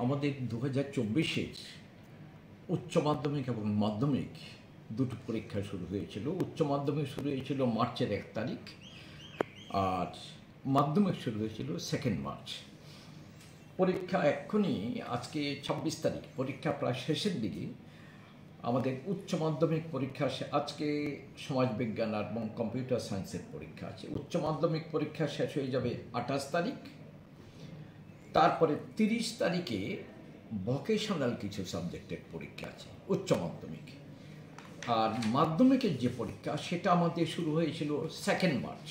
আমাদের 2024-এর উচ্চ মাধ্যমিক এবং মাধ্যমিক দুটো পরীক্ষা শুরু হয়েছিল। উচ্চ মাধ্যমিক শুরু হয়েছিল মার্চের 1 তারিখ, আর মাধ্যমিক শুরু হয়েছিল 2 মার্চ। পরীক্ষা এক্ষুনি আজকে 26 তারিখ, পরীক্ষা প্রায় শেষের দিকে। আমাদের উচ্চ মাধ্যমিক পরীক্ষা আজকে সমাজবিজ্ঞান এবং কম্পিউটার সায়েন্সের পরীক্ষা আছে। উচ্চ মাধ্যমিক পরীক্ষা শেষ হয়ে যাবে 28 তারিখ। তারপরে 30 তারিখে ভোকেশনাল কিছু সাবজেক্টের পরীক্ষা আছে উচ্চ মাধ্যমিক। আর মাধ্যমিকের যে পরীক্ষা সেটা আমাদের শুরু হয়েছিল 2 মার্চ।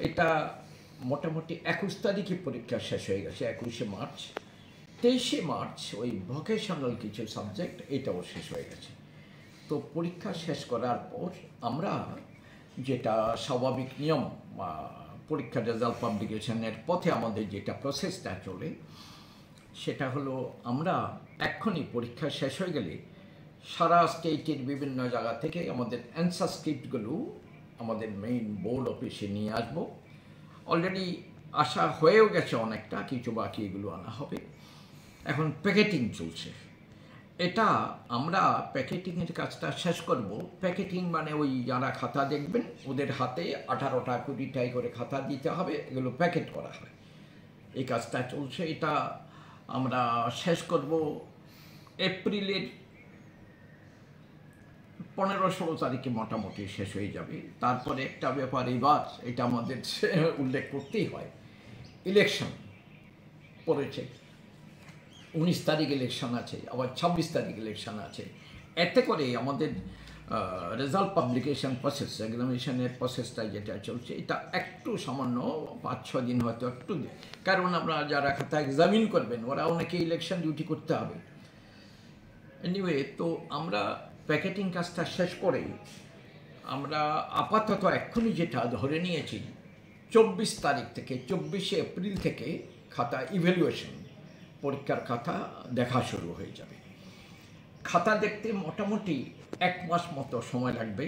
এটা মোটামুটি 21 তারিখে পরীক্ষা শেষ হয়ে গেছে, 21শে মার্চ। 23শে মার্চ ওই ভোকেশনাল কিছু সাবজেক্ট এটাও শেষ হয়ে গেছে। তো পরীক্ষা শেষ করার পর আমরা যেটা স্বাভাবিক নিয়ম, পরীক্ষার রেজাল্ট পাবলিকেশনের পথে আমাদের যেটা প্রসেসটা চলে, সেটা হলো আমরা এক্ষুনি পরীক্ষা শেষ হয়ে গেলে সারা স্টেটের বিভিন্ন জায়গা থেকে আমাদের অ্যান্সার স্ক্রিপ্টগুলো আমাদের মেইন বোর্ড অফিসে নিয়ে আসবো। অলরেডি আসা হয়েও গেছে অনেকটা, কিছু বাকি এগুলো আনা হবে। এখন প্যাকেটিং চলছে। এটা আমরা প্যাকেটিংয়ের কাজটা শেষ করব। প্যাকেটিং মানে ওই যারা খাতা দেখবেন ওদের হাতে 18টা 20টাই করে খাতা দিতে হবে, এগুলো প্যাকেট করা হয়। এই কাজটা চলছে, এটা আমরা শেষ করব এপ্রিলের 15-16 তারিখে মোটামুটি শেষ হয়ে যাবে। তারপরে একটা ব্যাপার এবার এটা আমাদের উল্লেখ করতেই হয়, ইলেকশন পড়েছে। 19 তারিখ ইলেকশন আছে, আবার 26 তারিখ ইলেকশন আছে। এতে করে আমাদের রেজাল্ট পাবলিকেশন প্রসেস, এক্সামিনেশনের প্রসেসটা যেটা চলছে, এটা একটু সামান্য 5-6 দিন হয়তো একটু, কারণ আমরা যারা খাতা এক্সামিন করবেন ওরা অনেকে ইলেকশন ডিউটি করতে হবে। এনিওয়ে, তো আমরা প্যাকেটিং কাজটা শেষ করে আমরা আপাতত এক্ষুনি যেটা ধরে নিয়েছি 24 তারিখ থেকে 24শে এপ্রিল থেকে খাতা ইভ্যালুয়েশন, পরীক্ষার খাতা দেখা শুরু হয়ে যাবে। খাতা দেখতে মোটামুটি 1 মাস মতো সময় লাগবে।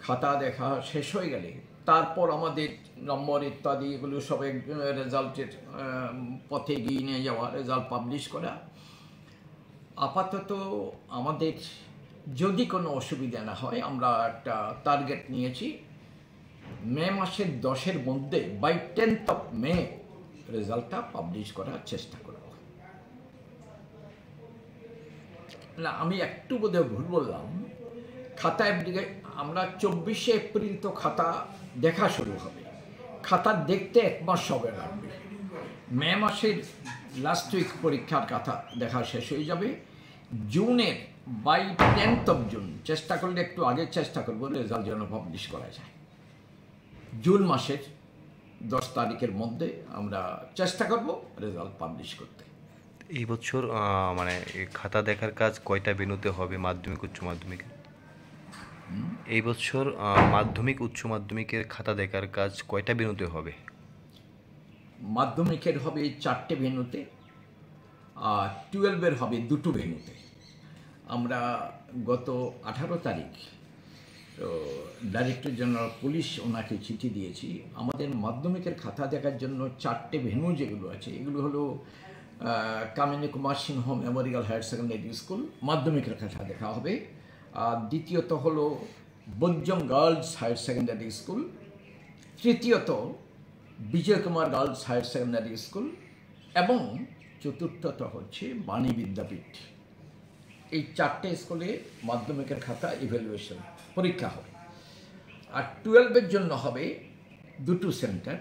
খাতা দেখা শেষ হয়ে গেলে তারপর আমাদের নম্বর ইত্যাদি এগুলো সব রেজাল্টের পথে এগিয়ে নিয়ে যাওয়া, রেজাল্ট পাবলিশ করা। আপাতত আমাদের যদি কোনো অসুবিধা না হয়, আমরা একটা টার্গেট নিয়েছি মে মাসের 10-এর মধ্যে, বাই 10th of May রেজাল্টটা পাবলিশ করার চেষ্টা করব। না, আমি একটু বোধহয় ভুল বললাম। খাতা আমরা 24শে এপ্রিল তো খাতা দেখা শুরু হবে, খাতা দেখতে 1 মাস সময় লাগবে। মে মাসের লাস্ট উইক পরীক্ষার খাতা দেখা শেষ হয়ে যাবে। জুনের বাই 10th of June, চেষ্টা করলে একটু আগে চেষ্টা করবো রেজাল্ট যেন পাবলিশ করা যায়। জুন মাসের 10 তারিখের মধ্যে আমরা চেষ্টা করব রেজাল্ট পাবলিশ করতে। এই বছর মানে খাতা দেখার কাজ কয়টা ভেন্যুতে হবে মাধ্যমিক উচ্চ মাধ্যমিক? এই বছর মাধ্যমিক উচ্চ মাধ্যমিকের খাতা দেখার কাজ কয়টা ভেন্যুতে হবে? মাধ্যমিকের হবে 4টে ভেন্যুতে, আর 12-এর হবে 2টো ভেন্যুতে। আমরা গত 18 তারিখ ডাইরেক্টর জেনারেল পুলিশ ওনাকে চিঠি দিয়েছি। আমাদের মাধ্যমিকের খাতা দেখার জন্য 4টে ভেন্যু যেগুলো আছে, এগুলো হলো Kamini Kumar Singha memorial higher secondary school, মাধ্যমিকের খাতা দেখা হবে। আর দ্বিতীয়ত হলো বঞ্জম গার্লস হায়ার সেকেন্ডারি স্কুল। তৃতীয়ত Bijoy Kumar girls higher secondary school. এবং চতুর্থত হচ্ছে বাণী বিদ্যাপীঠ। এই 4টে স্কুলে মাধ্যমিকের খাতা ইভ্যালুয়েশন পরীক্ষা হবে। আর 12-এর জন্য হবে 2টো সেন্টার,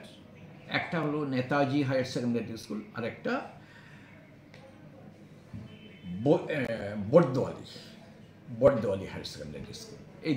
একটা হলো নেতাজি হায়ার সেকেন্ডারি স্কুল, আর একটা বর্দোয়ালি হায়ার সেকেন্ডারি স্কুল। এই